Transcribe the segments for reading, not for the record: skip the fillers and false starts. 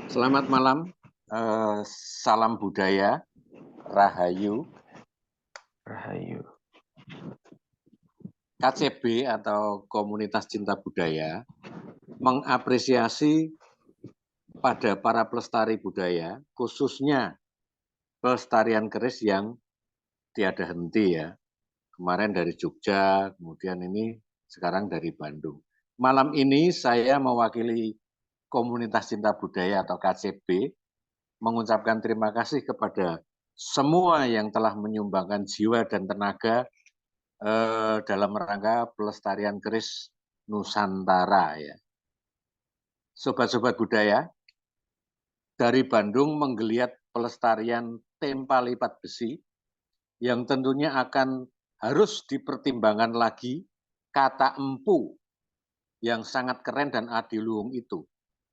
Selamat malam, salam budaya, Rahayu. Rahayu. KCB atau Komunitas Cinta Budaya mengapresiasi pada para pelestari budaya, khususnya pelestarian keris yang tiada henti ya. Kemarin dari Jogja, kemudian ini sekarang dari Bandung. Malam ini saya mewakili Komunitas Cinta Budaya atau KCB mengucapkan terima kasih kepada semua yang telah menyumbangkan jiwa dan tenaga dalam rangka pelestarian keris Nusantara ya. Sobat-sobat budaya, dari Bandung menggeliat pelestarian tempa lipat besi yang tentunya akan harus dipertimbangkan lagi kata empu yang sangat keren dan adiluhung itu.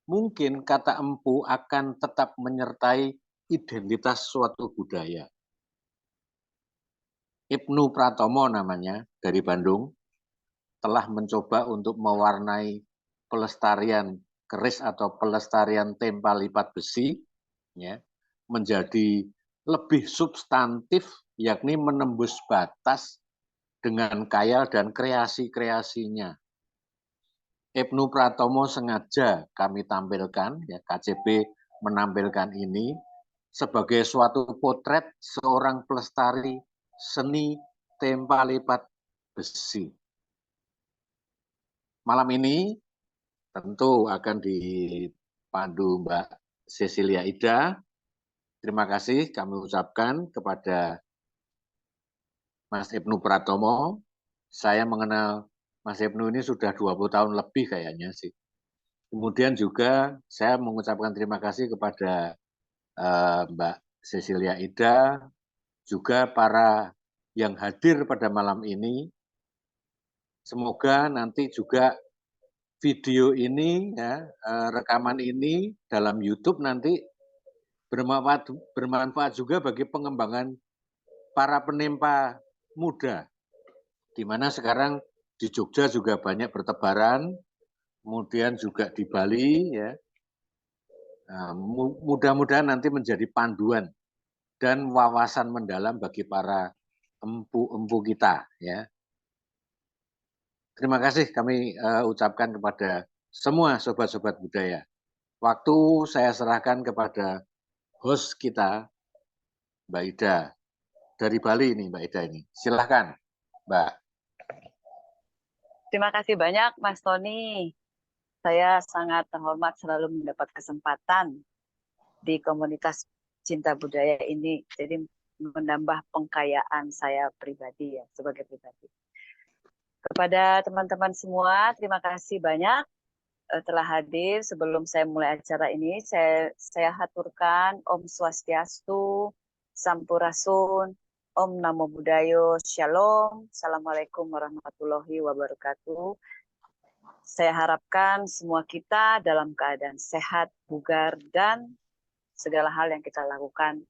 Mungkin kata empu akan tetap menyertai identitas suatu budaya. Ibnu Pratomo namanya, dari Bandung, telah mencoba untuk mewarnai pelestarian keris atau pelestarian tempa lipat besi ya, menjadi lebih substantif, yakni menembus batas dengan khayal dan kreasi-kreasinya. Ibnu Pratomo sengaja kami tampilkan, ya, KCB menampilkan ini sebagai suatu potret seorang pelestari seni tempa lipat besi. Malam ini tentu akan dipandu Mbak Cecilia Ida. Terima kasih kami ucapkan kepada Mas Ibnu Pratomo. Saya mengenal Mas Ibnu ini sudah 20 tahun lebih kayaknya sih. Kemudian juga saya mengucapkan terima kasih kepada Mbak Cecilia Ida, juga para yang hadir pada malam ini. Semoga nanti juga video ini, ya, rekaman ini dalam YouTube nanti bermanfaat juga bagi pengembangan para penempa muda, di mana sekarang di Jogja juga banyak bertebaran, kemudian juga di Bali, ya. Nah, mudah-mudahan nanti menjadi panduan dan wawasan mendalam bagi para empu-empu kita, ya. Terima kasih kami ucapkan kepada semua sobat-sobat budaya. Waktu saya serahkan kepada host kita, Mbak Ida. Dari Bali ini, Mbak Ida ini. Silahkan, Mbak. Terima kasih banyak, Mas Tony. Saya sangat terhormat selalu mendapat kesempatan di komunitas cinta budaya ini. Jadi menambah pengkayaan saya pribadi ya, sebagai pribadi. Kepada teman-teman semua, terima kasih banyak telah hadir. Sebelum saya mulai acara ini, saya haturkan Om Swastiastu, Sampurasun, Om Namo Buddhaya, Shalom, Assalamualaikum warahmatullahi wabarakatuh. Saya harapkan semua kita dalam keadaan sehat, bugar, dan segala hal yang kita lakukan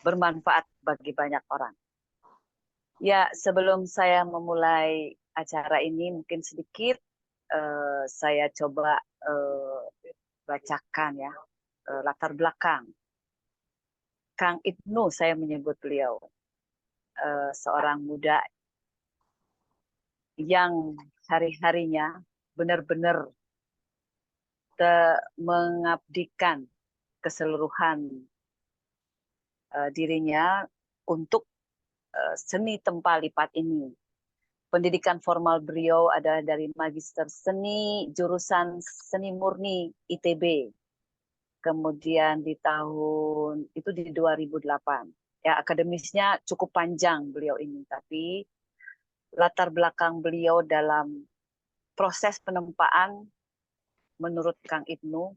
bermanfaat bagi banyak orang. Ya, sebelum saya memulai acara ini, mungkin sedikit saya coba bacakan ya latar belakang. Kang Ibnu, saya menyebut beliau seorang muda yang hari-harinya benar-benar mengabdikan keseluruhan dirinya untuk seni tempa lipat ini. Pendidikan formal beliau adalah dari Magister Seni, jurusan Seni Murni ITB. Kemudian di tahun itu di 2008. Ya, akademisnya cukup panjang beliau ini, tapi latar belakang beliau dalam proses penempaan menurut Kang Ibnu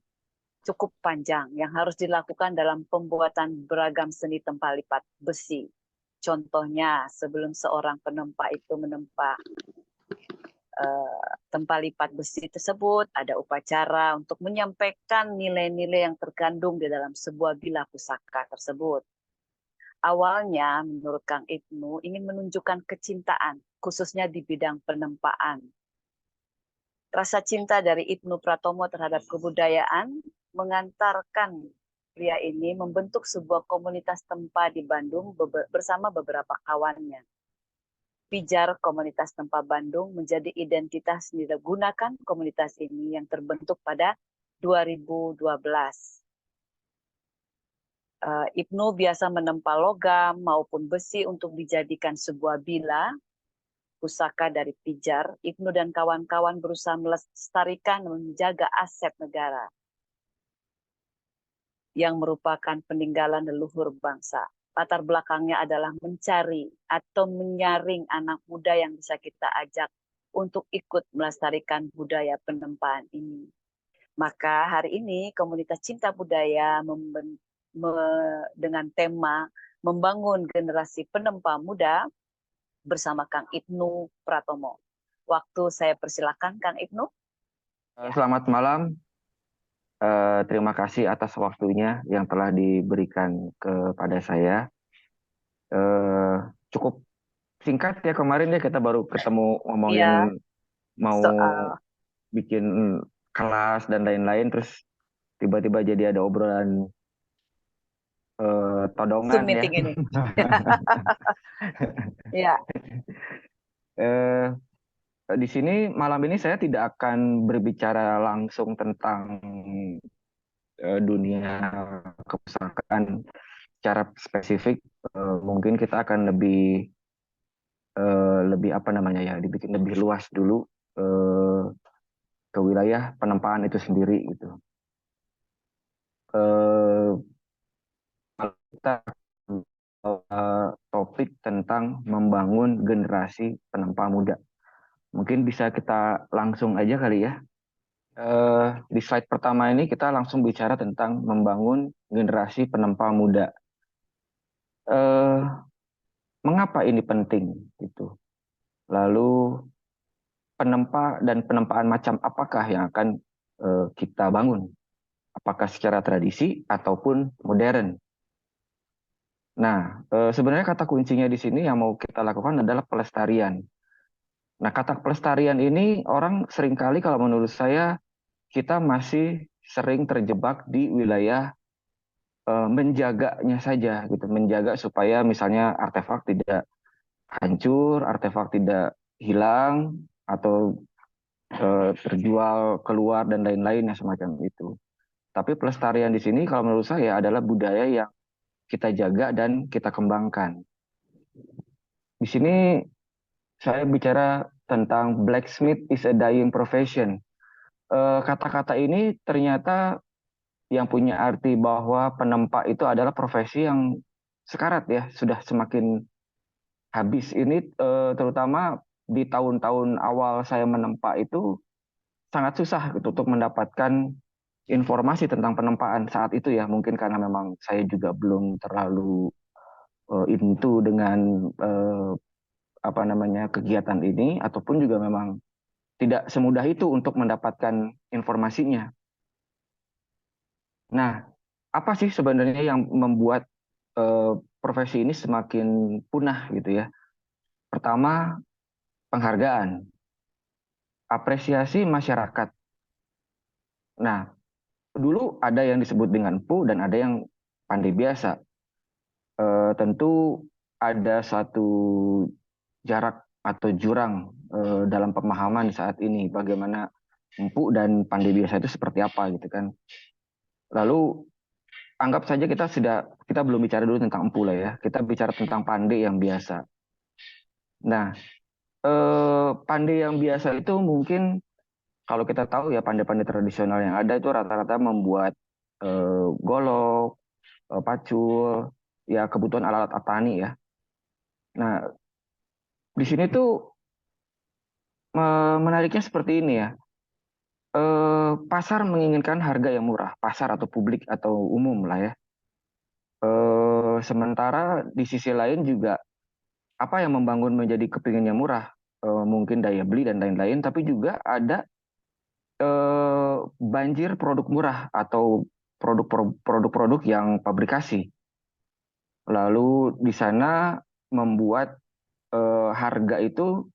cukup panjang yang harus dilakukan dalam pembuatan beragam seni tempa lipat besi. Contohnya, sebelum seorang penempa itu menempa tempa lipat besi tersebut, ada upacara untuk menyampaikan nilai-nilai yang terkandung di dalam sebuah bila pusaka tersebut. Awalnya, menurut Kang Ibnu, ingin menunjukkan kecintaan, khususnya di bidang penempaan. Rasa cinta dari Ibnu Pratomo terhadap kebudayaan mengantarkan pria ini membentuk sebuah komunitas tempa di Bandung bersama beberapa kawannya. Pijar komunitas tempa Bandung menjadi identitas gunakan komunitas ini yang terbentuk pada 2012. Ibnu biasa menempa logam maupun besi untuk dijadikan sebuah bila pusaka dari Pijar. Ibnu dan kawan-kawan berusaha melestarikan dan menjaga aset negara yang merupakan peninggalan leluhur bangsa. Latar belakangnya adalah mencari atau menyaring anak muda yang bisa kita ajak untuk ikut melestarikan budaya penempaan ini. Maka hari ini komunitas Cinta Budaya dengan tema membangun generasi penempa muda bersama Kang Ibnu Pratomo. Waktu saya persilakan Kang Ibnu. Selamat malam. Terima kasih atas waktunya yang telah diberikan kepada saya. Cukup singkat ya, kemarin ya kita baru ketemu ngomongin mau bikin kelas dan lain-lain, terus tiba-tiba jadi ada obrolan todongan Zoom meeting ya. ini. Ya. Di sini malam ini saya tidak akan berbicara langsung tentang dunia kepustakaan secara spesifik. Mungkin kita akan lebih apa namanya ya, dibikin lebih luas dulu ke wilayah penempaan itu sendiri gitu. Kita topik tentang membangun generasi penempa muda. Mungkin bisa kita langsung aja kali ya. Di slide pertama ini kita langsung bicara tentang membangun generasi penempa muda. Mengapa ini penting gitu? Lalu penempa dan penempaan macam apakah yang akan kita bangun? Apakah secara tradisi ataupun modern? Nah, sebenarnya kata kuncinya di sini yang mau kita lakukan adalah pelestarian. Nah, kata pelestarian ini orang seringkali kalau menurut saya kita masih sering terjebak di wilayah menjaganya saja gitu, menjaga supaya misalnya artefak tidak hancur, artefak tidak hilang atau terjual keluar dan lain-lain yang semacam itu. Tapi pelestarian di sini kalau menurut saya adalah budaya yang kita jaga dan kita kembangkan. Di sini saya bicara tentang blacksmith is a dying profession. Kata-kata ini ternyata yang punya arti bahwa penempa itu adalah profesi yang sekarat ya, sudah semakin habis. Ini terutama di tahun-tahun awal saya menempa itu sangat susah gitu untuk mendapatkan informasi tentang penempaan saat itu ya. Mungkin karena memang saya juga belum terlalu into dengan apa namanya kegiatan ini, ataupun juga memang tidak semudah itu untuk mendapatkan informasinya. Nah, apa sih sebenarnya yang membuat profesi ini semakin punah gitu ya? Pertama, penghargaan, apresiasi masyarakat. Nah, dulu ada yang disebut dengan pu dan ada yang pandai biasa. Tentu ada satu jarak atau jurang dalam pemahaman saat ini bagaimana empu dan pandai biasa itu seperti apa gitu kan. Lalu anggap saja kita belum bicara dulu tentang empu lah ya. Kita bicara tentang pandai yang biasa. Nah, pandai yang biasa itu mungkin kalau kita tahu ya pandai-pandai tradisional yang ada itu rata-rata membuat golok, pacul, ya kebutuhan alat-alat tani ya. Nah, di sini tuh menariknya seperti ini ya. Pasar menginginkan harga yang murah, pasar atau publik atau umum lah ya. Sementara di sisi lain juga apa yang membangun menjadi kepinginnya murah, mungkin daya beli dan lain-lain, tapi juga ada banjir produk murah atau produk-produk yang pabrikasi. Lalu di sana membuat harga itu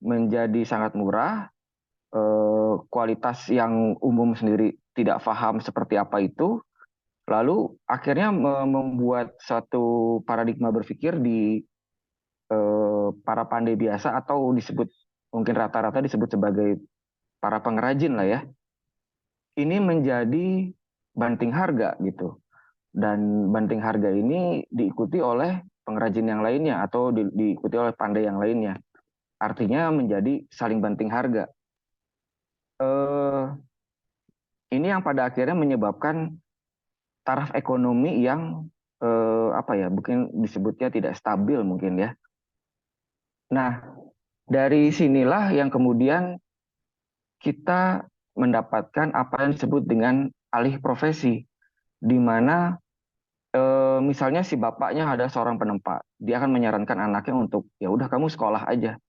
menjadi sangat murah, kualitas yang umum sendiri tidak paham seperti apa itu, lalu akhirnya membuat satu paradigma berpikir di para pandai biasa atau disebut mungkin rata-rata disebut sebagai para pengrajin lah ya. Ini menjadi banting harga gitu. Dan banting harga ini diikuti oleh pengrajin yang lainnya atau diikuti oleh pandai yang lainnya. Artinya menjadi saling banting harga. Eh, ini yang pada akhirnya menyebabkan taraf ekonomi yang apa ya, mungkin disebutnya tidak stabil mungkin ya. Nah, dari sinilah yang kemudian kita mendapatkan apa yang disebut dengan alih profesi, di mana misalnya si bapaknya ada seorang penempa, dia akan menyarankan anaknya untuk ya udah kamu sekolah aja,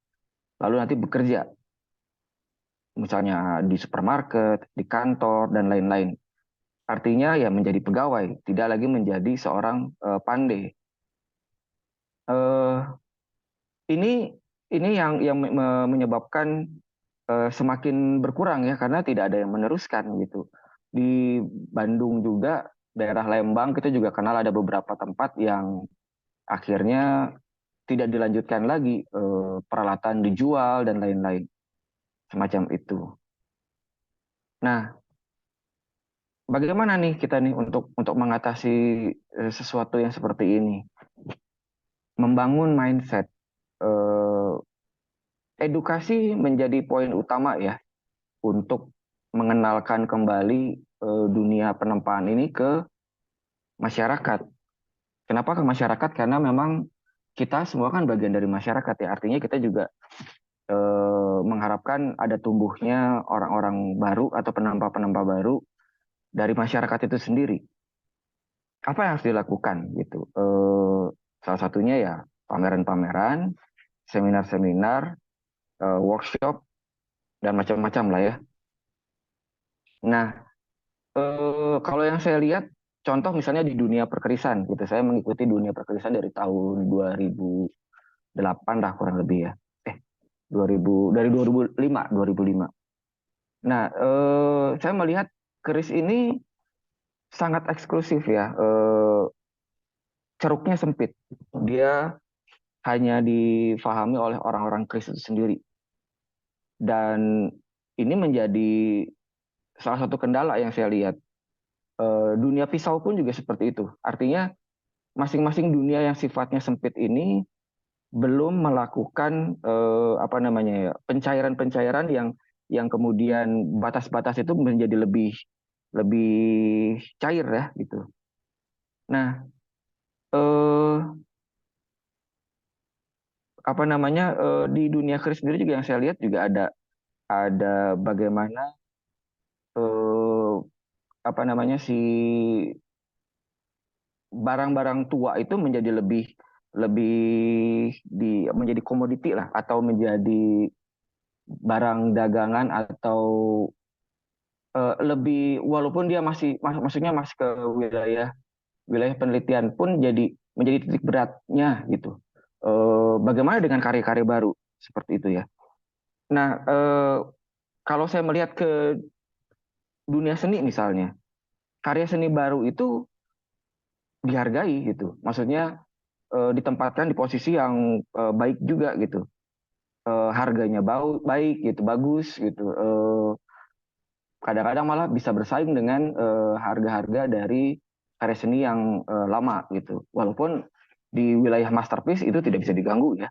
lalu nanti bekerja, misalnya di supermarket, di kantor dan lain-lain. Artinya ya menjadi pegawai, tidak lagi menjadi seorang pandai. Eh, ini yang menyebabkan semakin berkurang ya karena tidak ada yang meneruskan gitu. Di Bandung juga, daerah Lembang kita juga kenal ada beberapa tempat yang akhirnya tidak dilanjutkan lagi, peralatan dijual dan lain-lain semacam itu. Nah, bagaimana nih kita nih untuk mengatasi sesuatu yang seperti ini? Membangun mindset, eh, edukasi menjadi poin utama ya untuk mengenalkan kembali dunia penempaan ini ke masyarakat. Kenapa ke masyarakat? Karena memang kita semua kan bagian dari masyarakat ya. Artinya kita juga mengharapkan ada tumbuhnya orang-orang baru atau penambah-penambah baru dari masyarakat itu sendiri. Apa yang harus dilakukan gitu? Salah satunya ya pameran-pameran, seminar-seminar, workshop dan macam-macam lah ya. Nah, kalau yang saya lihat, contoh misalnya di dunia perkerisan gitu, saya mengikuti dunia perkerisan dari tahun 2008 lah kurang lebih ya. 2000 dari 2005. Nah, saya melihat keris ini sangat eksklusif ya. Ceruknya sempit. Dia hanya difahami oleh orang-orang keris itu sendiri. Dan ini menjadi salah satu kendala yang saya lihat. Dunia pisau pun juga seperti itu. Artinya masing-masing dunia yang sifatnya sempit ini belum melakukan apa namanya ya, pencairan-pencairan yang kemudian batas-batas itu menjadi lebih lebih cair ya gitu. Nah, eh, apa namanya di dunia keris sendiri juga yang saya lihat juga ada bagaimana eh, apa namanya si barang-barang tua itu menjadi lebih lebih menjadi komoditi lah atau menjadi barang dagangan atau lebih walaupun dia maksudnya masih ke wilayah wilayah penelitian pun jadi menjadi titik beratnya gitu. Bagaimana dengan karya-karya baru seperti itu ya. Nah, kalau saya melihat ke dunia seni misalnya, karya seni baru itu dihargai gitu. Maksudnya ditempatkan di posisi yang baik juga gitu. Harganya baik gitu, bagus gitu. Kadang-kadang malah bisa bersaing dengan harga-harga dari karya seni yang lama gitu. Walaupun di wilayah masterpiece itu tidak bisa diganggu ya.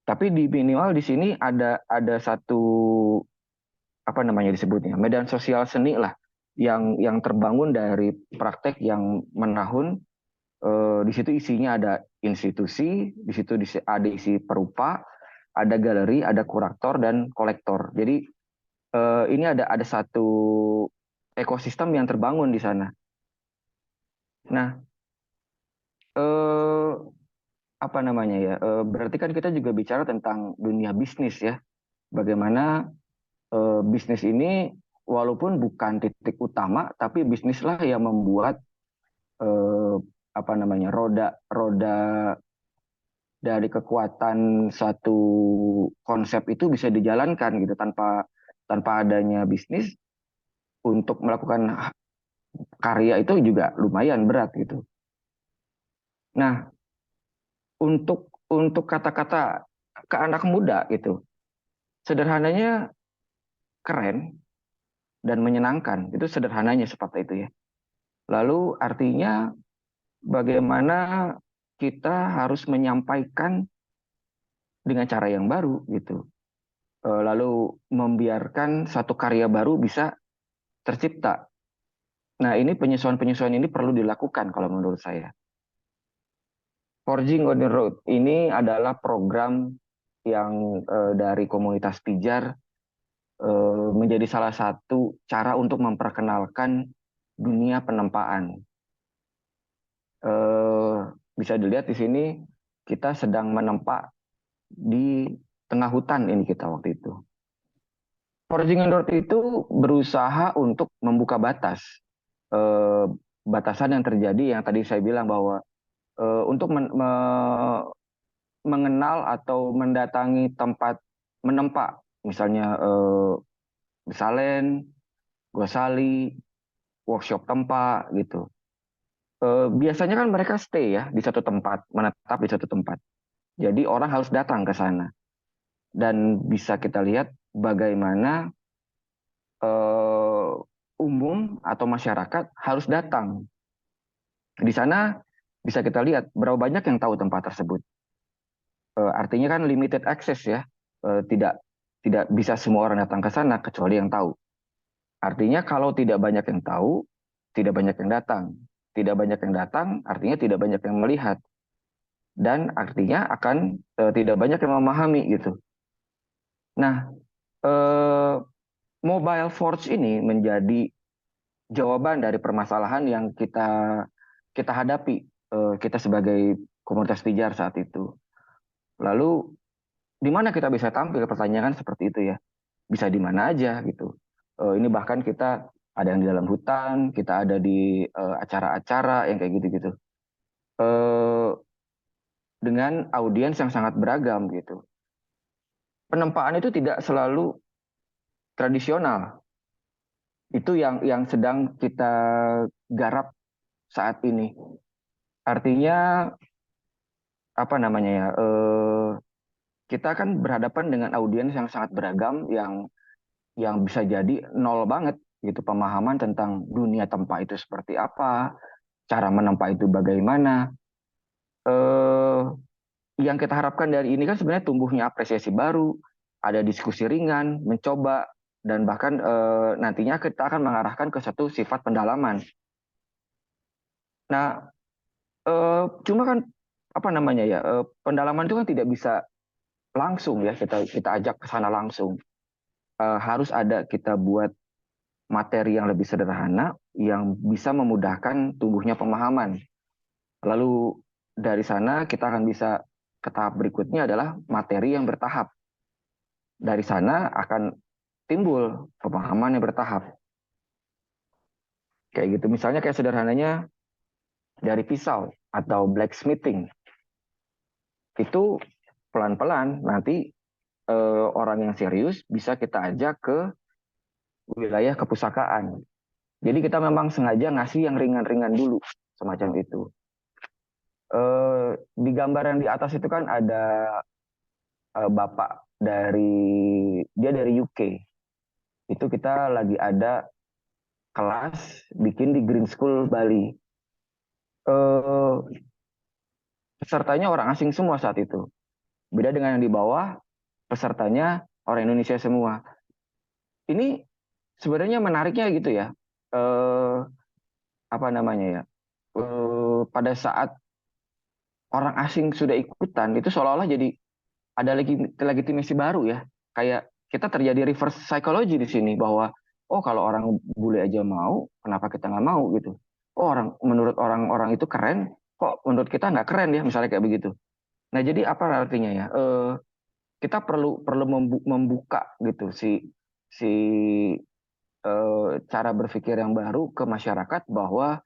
Tapi di minimal di sini ada satu apa namanya disebutnya medan sosial seni lah yang terbangun dari praktek yang menahun. Di situ isinya ada institusi, di situ ada isi perupa, ada galeri, ada kurator dan kolektor. Jadi ini ada satu ekosistem yang terbangun di sana. Nah, eh, apa namanya ya? Berarti kan kita juga bicara tentang dunia bisnis ya. Bagaimana bisnis ini walaupun bukan titik utama, tapi bisnislah yang membuat eh, apa namanya roda dari kekuatan satu konsep itu bisa dijalankan gitu tanpa tanpa adanya bisnis untuk melakukan karya itu juga lumayan berat gitu. Nah, untuk kata-kata ke anak muda gitu, sederhananya keren dan menyenangkan. Itu sederhananya seperti itu ya. Lalu artinya bagaimana kita harus menyampaikan dengan cara yang baru gitu. Lalu membiarkan satu karya baru bisa tercipta. Nah, ini penyesuaian-penyesuaian ini perlu dilakukan kalau menurut saya. Forging on the Road ini adalah program yang dari komunitas pijar menjadi salah satu cara untuk memperkenalkan dunia penempaan. Bisa dilihat di sini kita sedang menempa di tengah hutan ini kita waktu itu. Forging on the Road itu berusaha untuk membuka batas, batasan yang terjadi yang tadi saya bilang bahwa untuk mengenal atau mendatangi tempat menempa, misalnya Salen, Gosali, workshop tempa gitu. Biasanya kan mereka stay ya di satu tempat, menetap di satu tempat. Jadi orang harus datang ke sana. Dan bisa kita lihat bagaimana umum atau masyarakat harus datang. Di sana bisa kita lihat berapa banyak yang tahu tempat tersebut. Artinya kan limited access ya. Tidak tidak bisa semua orang datang ke sana kecuali yang tahu. Artinya kalau tidak banyak yang tahu, tidak banyak yang datang. Tidak banyak yang datang, artinya tidak banyak yang melihat. Dan artinya akan tidak banyak yang memahami gitu. Nah, Mobile Forge ini menjadi jawaban dari permasalahan yang kita hadapi, kita sebagai komunitas pijar saat itu. Lalu, di mana kita bisa tampil? Pertanyaan seperti itu ya. Bisa di mana aja gitu. Ini bahkan kita ada yang di dalam hutan, kita ada di acara-acara yang kayak gitu-gitu. Dengan audiens yang sangat beragam gitu. Penempaan itu tidak selalu tradisional. Itu yang sedang kita garap saat ini. Artinya apa namanya ya? Kita kan berhadapan dengan audiens yang sangat beragam, yang bisa jadi nol banget gitu pemahaman tentang dunia tempa itu seperti apa, cara menempa itu bagaimana. Eh, yang kita harapkan dari ini kan sebenarnya tumbuhnya apresiasi baru, ada diskusi ringan, mencoba, dan bahkan nantinya kita akan mengarahkan ke satu sifat pendalaman. Nah, cuma kan apa namanya ya, pendalaman itu kan tidak bisa langsung ya kita ajak ke sana langsung. Harus ada kita buat materi yang lebih sederhana yang bisa memudahkan tumbuhnya pemahaman. Lalu dari sana kita akan bisa ke tahap berikutnya adalah materi yang bertahap. Dari sana akan timbul pemahaman yang bertahap. Kayak gitu. Misalnya kayak sederhananya dari pisau atau blacksmithing. Itu pelan-pelan nanti orang yang serius bisa kita ajak ke wilayah kepustakaan. Jadi kita memang sengaja ngasih yang ringan-ringan dulu, semacam itu. Di gambar yang di atas itu kan ada bapak dia dari UK. Itu kita lagi ada kelas bikin di Green School Bali. Pesertanya orang asing semua saat itu. Beda dengan yang di bawah, pesertanya orang Indonesia semua. Ini sebenarnya menariknya gitu ya. Apa namanya ya? Pada saat orang asing sudah ikutan, itu seolah-olah jadi ada legitimasi baru ya. Kayak kita terjadi reverse psychology di sini bahwa oh kalau orang bule aja mau, kenapa kita nggak mau gitu? Oh menurut orang-orang itu keren, kok menurut kita nggak keren ya misalnya kayak begitu. Nah jadi apa artinya ya? Kita perlu membuka gitu si cara berpikir yang baru ke masyarakat bahwa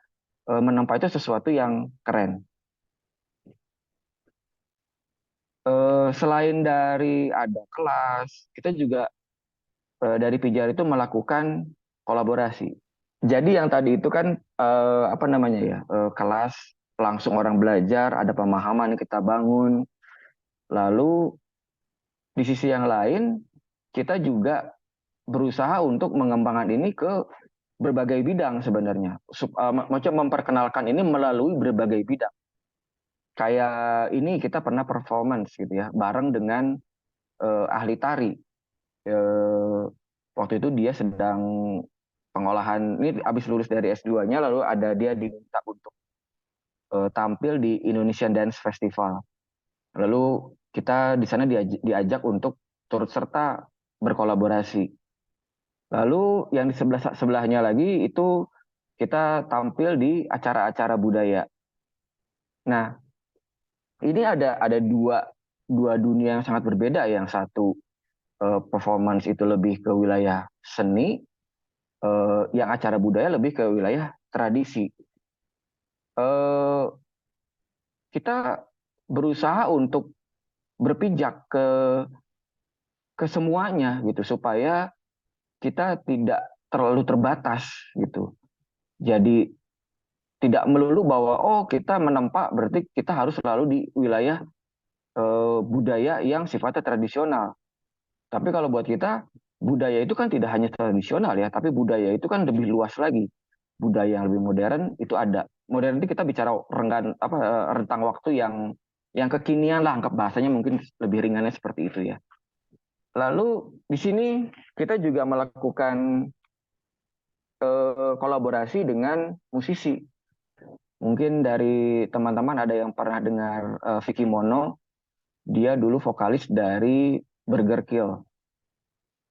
menempa itu sesuatu yang keren. Selain dari ada kelas, kita juga dari Pijar itu melakukan kolaborasi. Jadi yang tadi itu kan apa namanya ya, kelas langsung orang belajar, ada pemahaman yang kita bangun. Lalu di sisi yang lain kita juga berusaha untuk mengembangkan ini ke berbagai bidang sebenarnya. Macam memperkenalkan ini melalui berbagai bidang. Kayak ini kita pernah performance gitu ya, bareng dengan ahli tari. Eh, Waktu itu dia sedang pengolahan, ini habis lulus dari S2-nya, lalu ada dia diminta untuk tampil di Indonesian Dance Festival. Lalu kita di sana diajak untuk turut serta berkolaborasi. Lalu yang di sebelahnya lagi itu kita tampil di acara-acara budaya. Nah, ini ada dua dunia yang sangat berbeda. Yang satu performance itu lebih ke wilayah seni, yang acara budaya lebih ke wilayah tradisi. Eh, kita berusaha untuk berpijak ke semuanya gitu supaya kita tidak terlalu terbatas gitu. Jadi tidak melulu bahwa oh kita menempa berarti kita harus selalu di wilayah budaya yang sifatnya tradisional. Tapi kalau buat kita budaya itu kan tidak hanya tradisional ya, tapi budaya itu kan lebih luas lagi. Budaya yang lebih modern itu ada. Modern itu kita bicara rentang waktu yang kekinian lah, anggap bahasanya mungkin lebih ringannya seperti itu ya. Lalu di sini kita juga melakukan kolaborasi dengan musisi. Mungkin dari teman-teman ada yang pernah dengar Vicky Mono, dia dulu vokalis dari Burger Kill.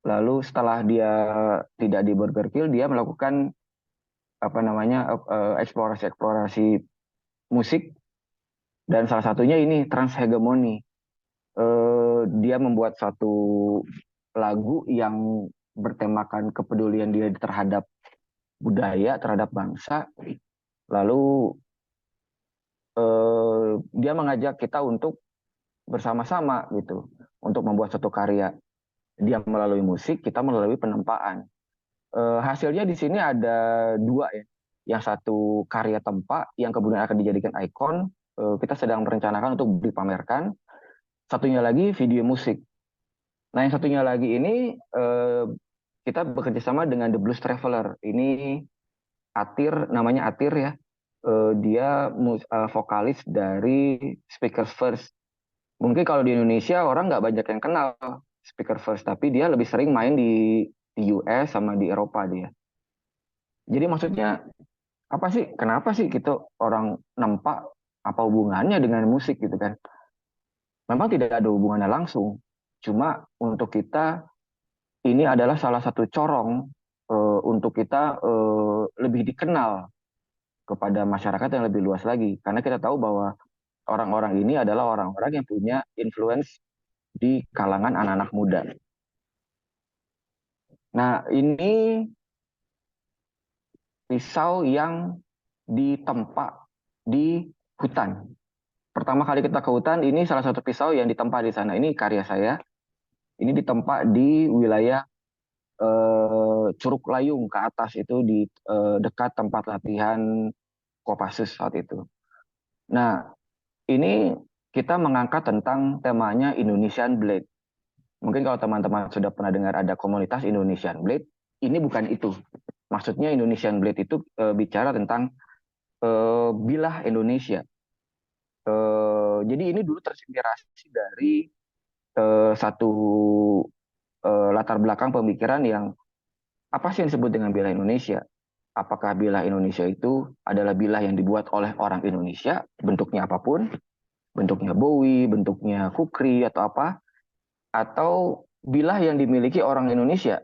Lalu setelah dia tidak di Burger Kill, dia melakukan apa namanya eksplorasi-eksplorasi musik dan salah satunya ini transhegemoni. Dia membuat satu lagu yang bertemakan kepedulian dia terhadap budaya, terhadap bangsa. Lalu dia mengajak kita untuk bersama-sama gitu, untuk membuat satu karya. Dia melalui musik, kita melalui penempaan. Hasilnya di sini ada dua ya. Yang satu karya tempa yang kemudian akan dijadikan ikon. Kita sedang merencanakan untuk dipamerkan. Satunya lagi video musik. Nah yang satunya lagi ini kita bekerja sama dengan The Blues Traveler. Ini Atir, namanya Atir ya. Dia vokalis dari Speaker First. Mungkin kalau di Indonesia orang nggak banyak yang kenal Speaker First, tapi dia lebih sering main di US sama di Eropa dia. Jadi maksudnya apa sih? Kenapa sih gitu orang nampak apa hubungannya dengan musik gitu kan? Memang tidak ada hubungannya langsung. Cuma untuk kita ini adalah salah satu corong untuk kita lebih dikenal kepada masyarakat yang lebih luas lagi. Karena kita tahu bahwa orang-orang ini adalah orang-orang yang punya influence di kalangan anak-anak muda. Nah, ini pisau yang ditempa di hutan. Pertama kali kita ke hutan, ini salah satu pisau yang ditempa di sana. Ini karya saya. Ini ditempa di wilayah Curug Layung ke atas itu di dekat tempat latihan Kopassus saat itu. Nah, ini kita mengangkat tentang temanya Indonesian Blade. Mungkin kalau teman-teman sudah pernah dengar ada komunitas Indonesian Blade, ini bukan itu. Maksudnya Indonesian Blade itu bicara tentang bilah Indonesia. Jadi ini dulu terinspirasi dari satu latar belakang pemikiran yang apa sih yang disebut dengan bilah Indonesia? Apakah bilah Indonesia itu adalah bilah yang dibuat oleh orang Indonesia, bentuknya apapun, bentuknya Bowie, bentuknya kukri atau apa, atau bilah yang dimiliki orang Indonesia,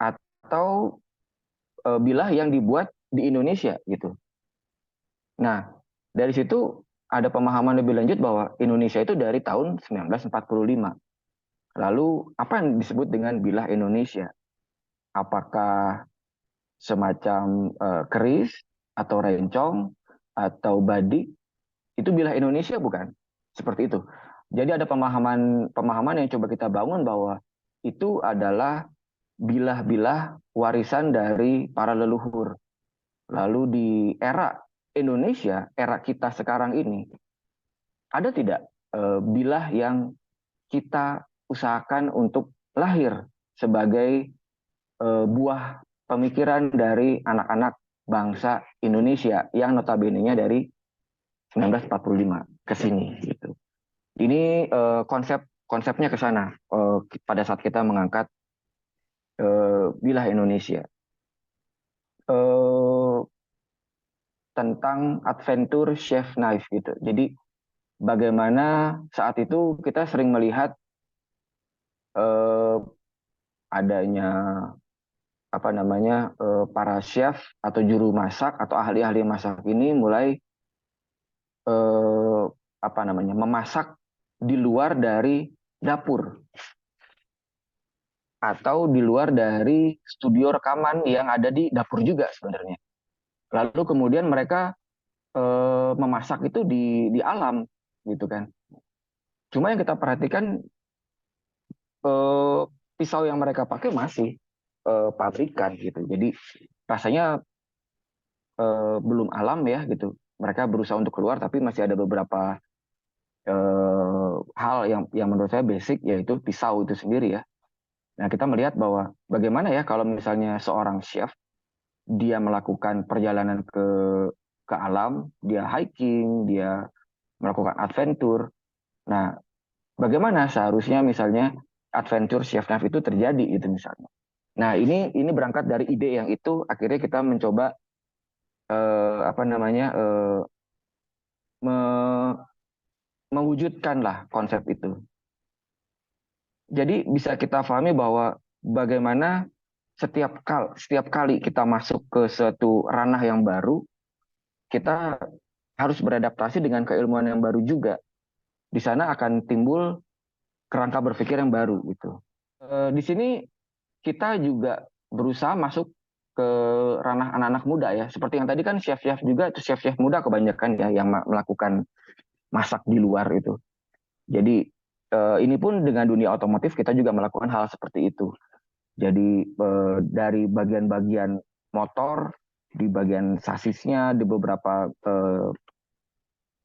atau bilah yang dibuat di Indonesia gitu. Nah, dari situ ada pemahaman lebih lanjut bahwa Indonesia itu dari tahun 1945. Lalu apa yang disebut dengan bilah Indonesia? Apakah semacam keris atau rencong atau badik? Itu bilah Indonesia bukan? Seperti itu. Jadi ada pemahaman yang coba kita bangun bahwa itu adalah bilah-bilah warisan dari para leluhur. Lalu di era Indonesia, era kita sekarang ini, ada tidak bilah yang kita usahakan untuk lahir sebagai buah pemikiran dari anak-anak bangsa Indonesia yang notabene-nya dari 1945 ke sini gitu. Ini konsepnya ke sana pada saat kita mengangkat bilah Indonesia. Tentang adventure chef knife gitu. Jadi bagaimana saat itu kita sering melihat adanya apa namanya para chef atau juru masak atau ahli-ahli masak ini mulai apa namanya memasak di luar dari dapur atau di luar dari studio rekaman yang ada di dapur juga sebenarnya. Lalu kemudian mereka memasak itu di alam gitu kan. Cuma yang kita perhatikan pisau yang mereka pakai masih pabrikan gitu. Jadi rasanya belum alam ya gitu. Mereka berusaha untuk keluar tapi masih ada beberapa hal yang menurut saya basic yaitu pisau itu sendiri ya. Nah, kita melihat bahwa bagaimana ya kalau misalnya seorang chef dia melakukan perjalanan ke alam, dia hiking, dia melakukan adventure. Nah, bagaimana seharusnya misalnya adventure chef knife itu terjadi itu misalnya. Nah, ini berangkat dari ide yang itu akhirnya kita mencoba apa namanya mewujudkan lah konsep itu. Jadi bisa kita pahami bahwa bagaimana setiap kali kita masuk ke suatu ranah yang baru, kita harus beradaptasi dengan keilmuan yang baru juga. Di sana akan timbul kerangka berpikir yang baru gitu. Di sini kita juga berusaha masuk ke ranah anak-anak muda ya. Seperti yang tadi kan chef-chef juga itu chef-chef muda kebanyakan ya yang melakukan masak di luar itu. Jadi ini pun dengan dunia otomotif kita juga melakukan hal seperti itu. Jadi dari bagian-bagian motor, di bagian sasisnya, di beberapa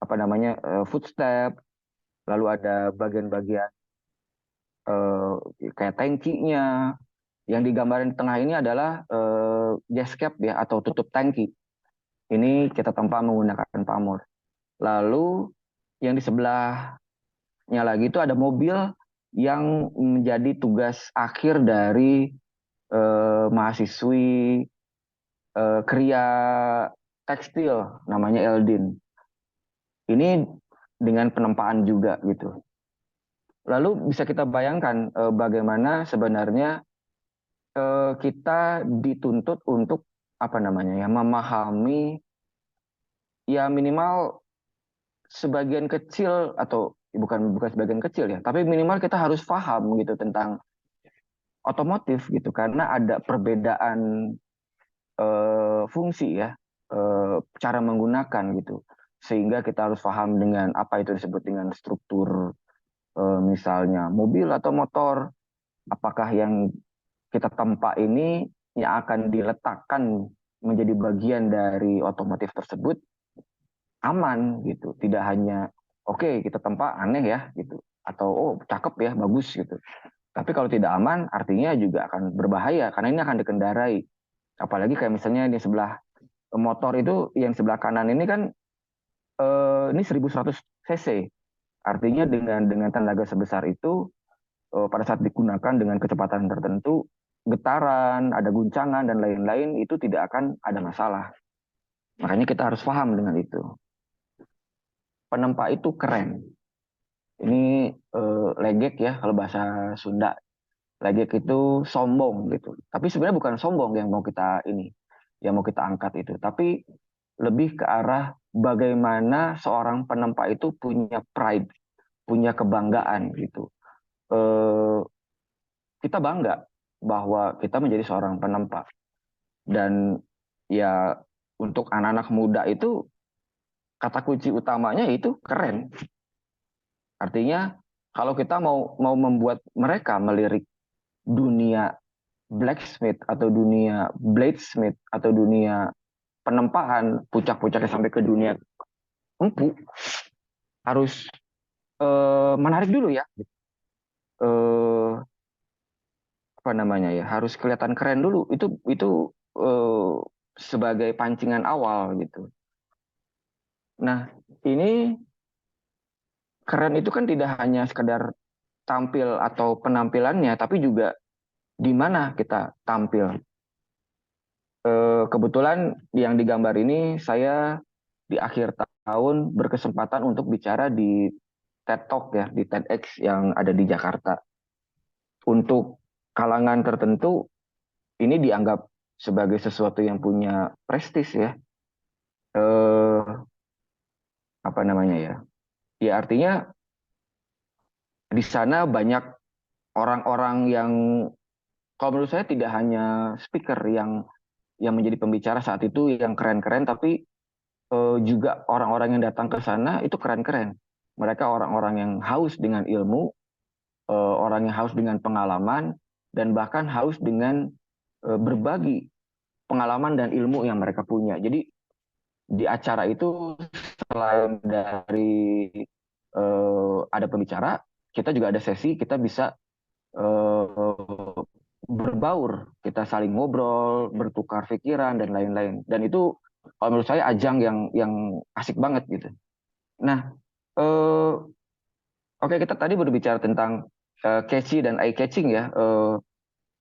apa namanya footstep, lalu ada bagian-bagian kayak tangkinya. Yang digambarin di tengah ini adalah gas cap ya atau tutup tangki. Ini kita tempa menggunakan pamor. Lalu yang di sebelahnya lagi itu ada mobil yang menjadi tugas akhir dari mahasiswi Kria Tekstil namanya Eldin. Ini dengan penempaan juga gitu. Lalu bisa kita bayangkan bagaimana sebenarnya kita dituntut untuk apa namanya ya memahami ya minimal sebagian kecil atau bukan sebagian kecil ya, tapi minimal kita harus paham gitu tentang otomotif gitu karena ada perbedaan fungsi ya, cara menggunakan gitu. Sehingga kita harus paham dengan apa itu disebut dengan struktur misalnya mobil atau motor, apakah yang kita tempa ini yang akan diletakkan menjadi bagian dari otomotif tersebut aman gitu. Tidak hanya oke, kita tempa aneh ya gitu atau oh cakep ya bagus gitu. Tapi kalau tidak aman artinya juga akan berbahaya karena ini akan dikendarai. Apalagi kayak misalnya di sebelah motor itu yang sebelah kanan ini kan ini 1100 cc. Artinya dengan tenaga sebesar itu pada saat digunakan dengan kecepatan tertentu, getaran, ada guncangan dan lain-lain itu tidak akan ada masalah. Makanya kita harus paham dengan itu. Penempa itu keren. Ini legek ya kalau bahasa Sunda. Legek itu sombong gitu. Tapi sebenarnya bukan sombong yang mau kita angkat itu, tapi lebih ke arah bagaimana seorang penempa itu punya pride, punya kebanggaan gitu. Kita bangga bahwa kita menjadi seorang penempa. Dan ya untuk anak-anak muda itu kata kunci utamanya itu keren. Artinya kalau kita mau membuat mereka melirik dunia blacksmith atau dunia bladesmith atau dunia penempaan puncak-puncaknya sampai ke dunia empu harus menarik dulu ya. Eh, Apa namanya ya? Harus kelihatan keren dulu. Itu sebagai pancingan awal gitu. Nah, ini keren itu kan tidak hanya sekedar tampil atau penampilannya, tapi juga di mana kita tampil. Kebetulan yang digambar ini saya di akhir tahun berkesempatan untuk bicara di TED Talk ya, di TEDx yang ada di Jakarta. Untuk kalangan tertentu ini dianggap sebagai sesuatu yang punya prestis ya. Eh, Apa namanya ya? Ya artinya di sana banyak orang-orang yang kalau menurut saya tidak hanya speaker yang menjadi pembicara saat itu yang keren-keren, tapi juga orang-orang yang datang ke sana itu keren-keren. Mereka orang-orang yang haus dengan ilmu, orang yang haus dengan pengalaman, dan bahkan haus dengan berbagi pengalaman dan ilmu yang mereka punya. Jadi di acara itu selain dari ada pembicara, kita juga ada sesi, kita bisa berbaur, kita saling ngobrol, bertukar pikiran dan lain-lain. Dan itu kalau menurut saya ajang yang asik banget gitu. Nah, eh, oke kita tadi berbicara tentang catchy dan eye catching ya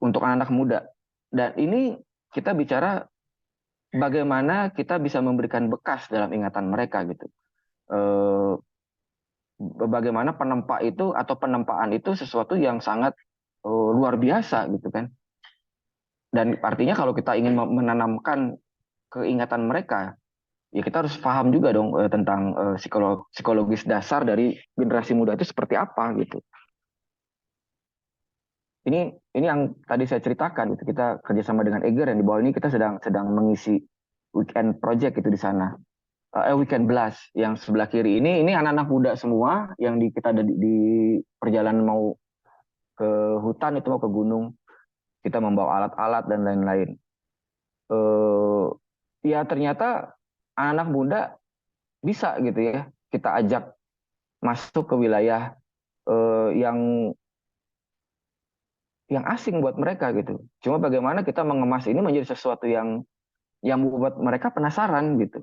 untuk anak-anak muda. Dan ini kita bicara bagaimana kita bisa memberikan bekas dalam ingatan mereka gitu. Eh, Bagaimana penempa itu atau penempaan itu sesuatu yang sangat luar biasa gitu kan. Dan artinya kalau kita ingin menanamkan keingatan mereka, ya kita harus paham juga dong tentang psikologis dasar dari generasi muda itu seperti apa gitu. Ini yang tadi saya ceritakan gitu. Kita kerjasama dengan Eger dan di bawah ini kita sedang mengisi weekend project itu di sana. Weekend blast yang sebelah kiri ini anak-anak muda semua yang kita ada di perjalanan mau ke hutan itu mau ke gunung. Kita membawa alat-alat dan lain-lain. Eh, Ya ternyata anak-anak muda bisa gitu ya kita ajak masuk ke wilayah yang asing buat mereka gitu. Cuma bagaimana kita mengemas ini menjadi sesuatu yang membuat mereka penasaran gitu.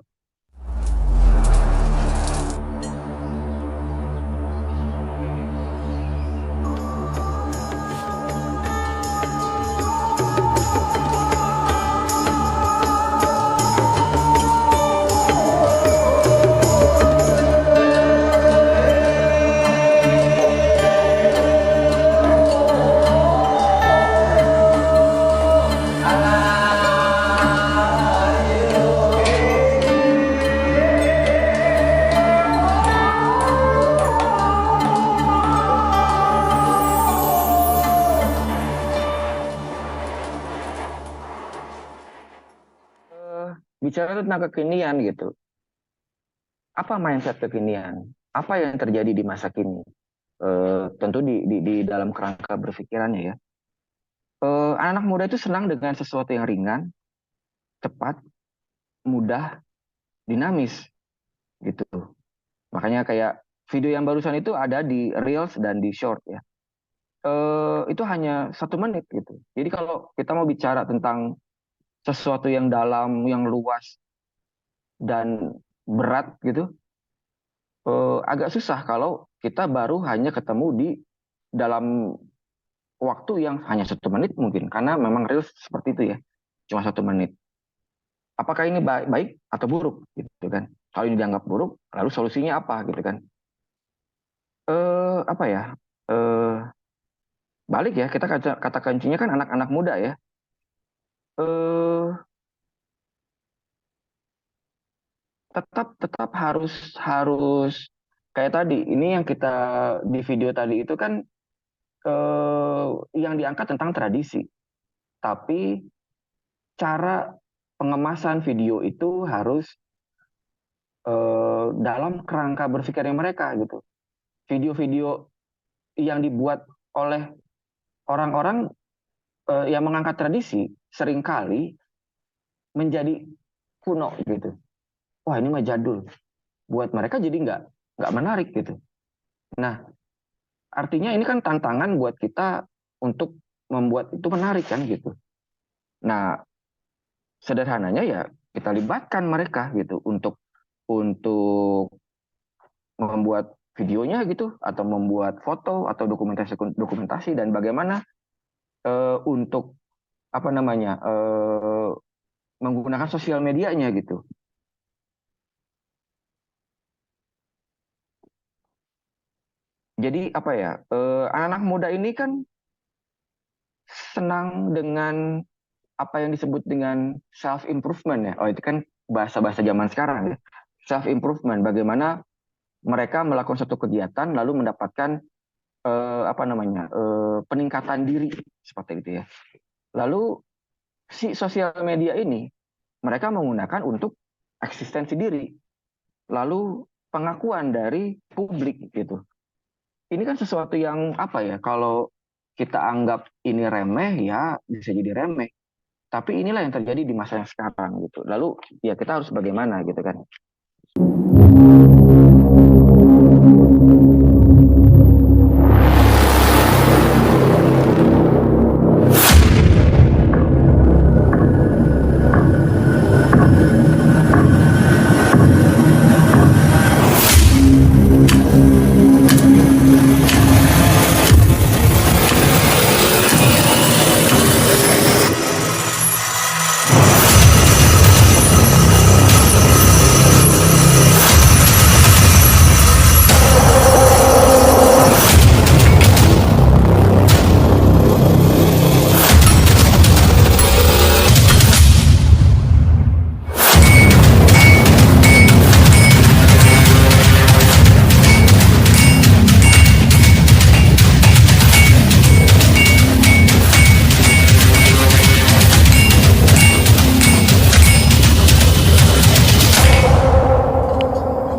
Bicara tentang kekinian gitu. Apa mindset kekinian? Apa yang terjadi di masa kini? Tentu di dalam kerangka berpikirannya ya. Anak-anak muda itu senang dengan sesuatu yang ringan, cepat, mudah, dinamis gitu. Makanya kayak video yang barusan itu ada di Reels dan di Short ya. Itu hanya 1 menit gitu. Jadi kalau kita mau bicara tentang sesuatu yang dalam, yang luas dan berat gitu, agak susah kalau kita baru hanya ketemu di dalam waktu yang hanya 1 menit mungkin karena memang reels seperti itu ya cuma 1 menit. Apakah ini baik atau buruk gitu kan? Kalau ini dianggap buruk, lalu solusinya apa gitu kan? Apa ya? Eh Balik ya kita kata kuncinya kan anak-anak muda ya. Eh tetap harus harus kayak tadi. Ini yang kita di video tadi itu kan yang diangkat tentang tradisi. Tapi cara pengemasan video itu harus dalam kerangka berpikirnya mereka gitu. Video-video yang dibuat oleh orang-orang yang mengangkat tradisi seringkali menjadi kuno gitu. Wah ini mah jadul. Buat mereka jadi nggak menarik gitu. Nah artinya ini kan tantangan buat kita untuk membuat itu menarik kan gitu. Nah sederhananya ya kita libatkan mereka gitu untuk membuat videonya gitu atau membuat foto atau dokumentasi dan bagaimana untuk apa namanya menggunakan sosial medianya gitu. Jadi apa ya anak-anak muda ini kan senang dengan apa yang disebut dengan self improvement ya. Oh itu kan bahasa-bahasa zaman sekarang ya. Self improvement bagaimana mereka melakukan suatu kegiatan lalu mendapatkan apa namanya peningkatan diri seperti itu ya. Lalu si sosial media ini mereka menggunakan untuk eksistensi diri, lalu pengakuan dari publik gitu. Ini kan sesuatu yang apa ya? Kalau kita anggap ini remeh ya bisa jadi remeh. Tapi inilah yang terjadi di masa yang sekarang gitu. Lalu ya kita harus bagaimana gitu kan?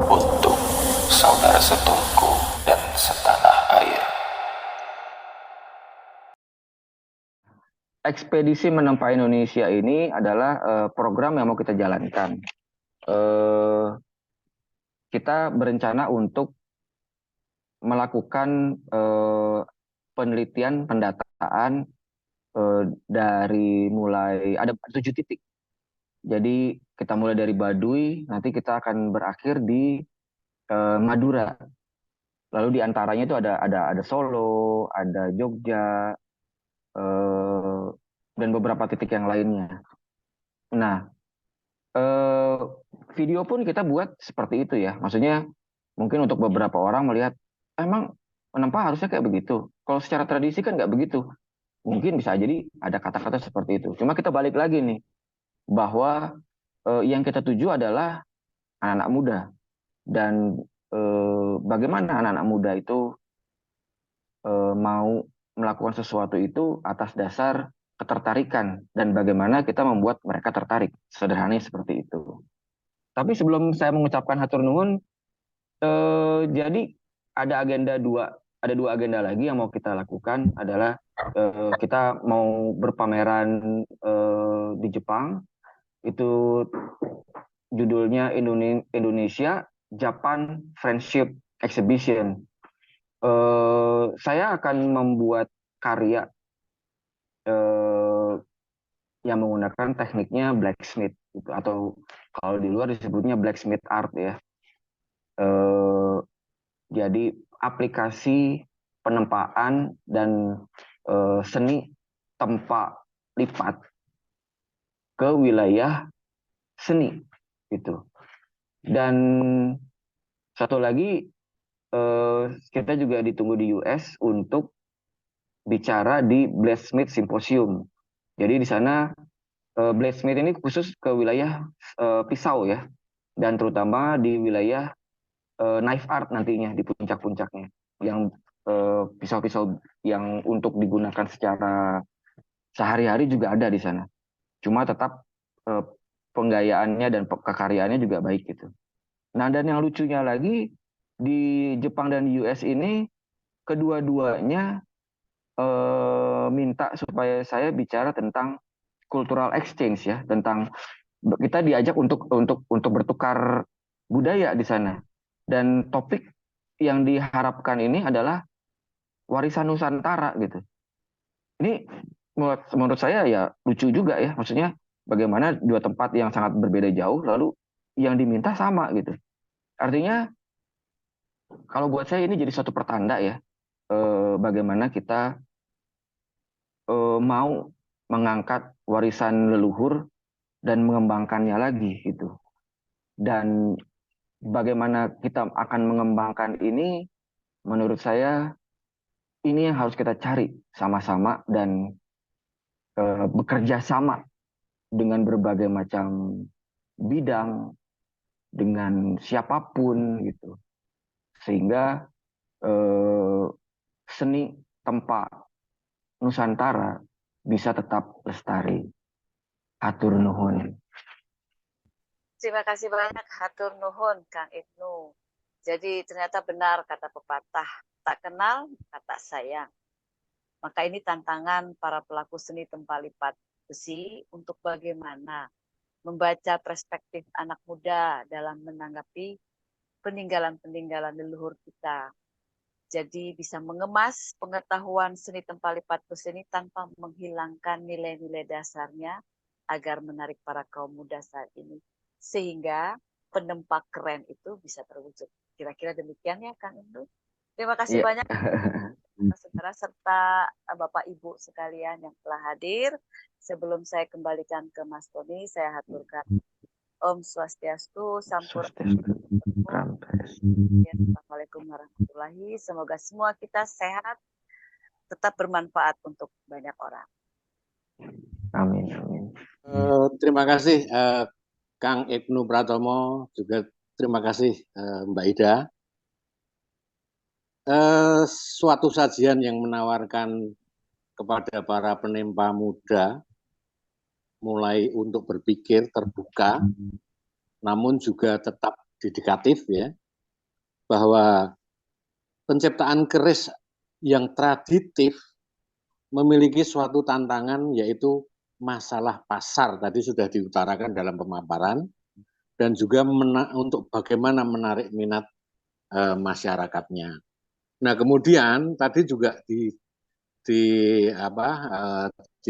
Untuk saudara setumku dan setanah air. Ekspedisi Menempa Indonesia ini adalah program yang mau kita jalankan. Kita berencana untuk melakukan penelitian pendataan dari mulai ada 7 titik. Jadi kita mulai dari Baduy, nanti kita akan berakhir di Madura. Lalu di antaranya itu ada Solo, ada Jogja, dan beberapa titik yang lainnya. Nah, video pun kita buat seperti itu ya. Maksudnya mungkin untuk beberapa orang melihat, emang menempa harusnya kayak begitu. Kalau secara tradisi kan nggak begitu. Mungkin bisa jadi ada kata-kata seperti itu. Cuma kita balik lagi nih, bahwa yang kita tuju adalah anak-anak muda. Dan bagaimana anak-anak muda itu mau melakukan sesuatu itu atas dasar ketertarikan. Dan bagaimana kita membuat mereka tertarik. Sederhananya seperti itu. Tapi sebelum saya mengucapkan hatur nuhun, jadi ada dua agenda lagi yang mau kita lakukan adalah kita mau berpameran di Jepang, itu judulnya Indonesia Japan Friendship Exhibition. Saya akan membuat karya yang menggunakan tekniknya blacksmith gitu, atau kalau di luar disebutnya blacksmith art ya. Jadi aplikasi penempaan dan seni tempa lipat ke wilayah seni gitu. Dan satu lagi kita juga ditunggu di US untuk bicara di Bladesmith Symposium. Jadi di sana Bladesmith ini khusus ke wilayah pisau ya, dan terutama di wilayah knife art nantinya di puncak-puncaknya, yang pisau-pisau yang untuk digunakan secara sehari-hari juga ada di sana. Cuma tetap penggayaannya dan kekaryaannya juga baik gitu. Nah dan yang lucunya lagi di Jepang dan US ini kedua-duanya minta supaya saya bicara tentang cultural exchange ya, tentang kita diajak untuk bertukar budaya di sana. Dan topik yang diharapkan ini adalah warisan Nusantara gitu. Ini menurut saya ya lucu juga ya, maksudnya bagaimana dua tempat yang sangat berbeda jauh lalu yang diminta sama gitu. Artinya kalau buat saya ini jadi suatu pertanda ya, bagaimana kita mau mengangkat warisan leluhur dan mengembangkannya lagi gitu. Dan bagaimana kita akan mengembangkan ini, menurut saya ini yang harus kita cari sama-sama dan bekerja sama dengan berbagai macam bidang, dengan siapapun gitu. Sehingga seni tempat Nusantara bisa tetap lestari. Hatur nuhun. Terima kasih banyak hatur nuhun Kang Ibnu. Jadi ternyata benar kata pepatah, tak kenal kata sayang. Maka ini tantangan para pelaku seni Tempalipat Besi untuk bagaimana membaca perspektif anak muda dalam menanggapi peninggalan-peninggalan leluhur kita. Jadi bisa mengemas pengetahuan seni Tempalipat Besi ini tanpa menghilangkan nilai-nilai dasarnya agar menarik para kaum muda saat ini. Sehingga penempa keren itu bisa terwujud. Kira-kira demikian ya Kang Ibnu. Terima kasih banyak saudara serta Bapak Ibu sekalian yang telah hadir. Sebelum saya kembalikan ke Mas Tony, saya haturkan Om Swastiastu, Sampurasun. Assalamualaikum warahmatullahi. Semoga semua kita sehat, tetap bermanfaat untuk banyak orang. Amin, amin. Terima kasih Kang Ibnu Pratomo, juga terima kasih Mbak Ida. Suatu sajian yang menawarkan kepada para penempa muda mulai untuk berpikir terbuka, namun juga tetap dedikatif ya, bahwa penciptaan keris yang traditif memiliki suatu tantangan, yaitu masalah pasar, tadi sudah diutarakan dalam pemaparan, dan juga untuk bagaimana menarik minat masyarakatnya. Nah kemudian tadi juga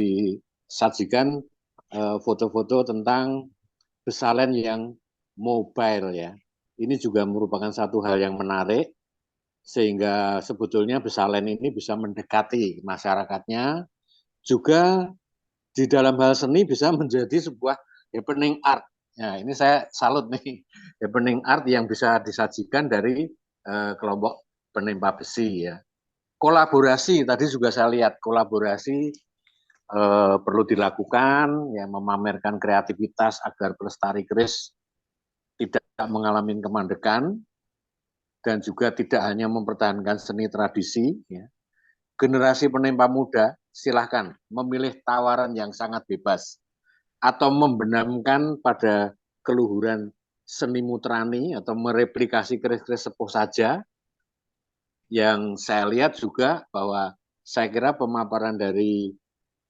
disajikan foto-foto tentang besalen yang mobile ya. Ini juga merupakan satu hal yang menarik, sehingga sebetulnya besalen ini bisa mendekati masyarakatnya, juga di dalam hal seni bisa menjadi sebuah happening art. Nah, ini saya salut nih, happening art yang bisa disajikan dari kelompok penempa besi ya. Kolaborasi tadi juga saya lihat kolaborasi perlu dilakukan ya, memamerkan kreativitas agar pelestari keris tidak mengalami kemandekan dan juga tidak hanya mempertahankan seni tradisi ya. Generasi penempa muda silahkan memilih tawaran yang sangat bebas atau membenamkan pada keluhuran seni mutrani atau mereplikasi keris-keris sepuh saja. Yang saya lihat juga bahwa saya kira pemaparan dari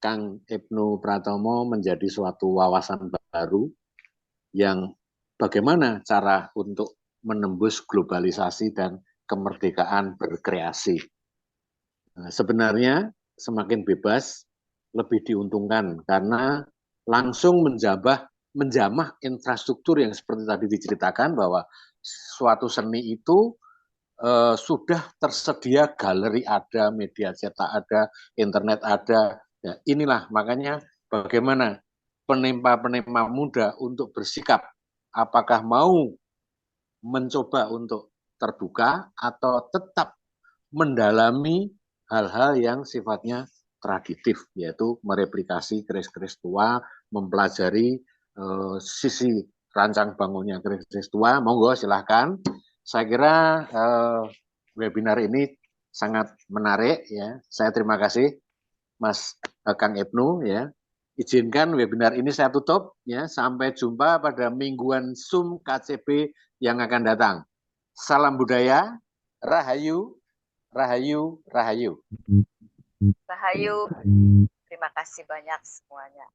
Kang Ibnu Pratomo menjadi suatu wawasan baru yang bagaimana cara untuk menembus globalisasi dan kemerdekaan berkreasi. Nah, sebenarnya semakin bebas lebih diuntungkan karena langsung menjamah infrastruktur yang seperti tadi diceritakan, bahwa suatu seni itu sudah tersedia, galeri ada, media cetak ada, internet ada. Ya, inilah makanya bagaimana penempa-penempa muda untuk bersikap, apakah mau mencoba untuk terbuka atau tetap mendalami hal-hal yang sifatnya traditif, yaitu mereplikasi keris-keris tua, mempelajari sisi rancang bangunnya keris-keris tua. Monggo silahkan. Saya kira webinar ini sangat menarik ya. Saya terima kasih Mas Kang Ibnu ya. Izinkan webinar ini saya tutup ya. Sampai jumpa pada mingguan Zoom KCB yang akan datang. Salam budaya, rahayu, rahayu, rahayu. Rahayu. Terima kasih banyak semuanya.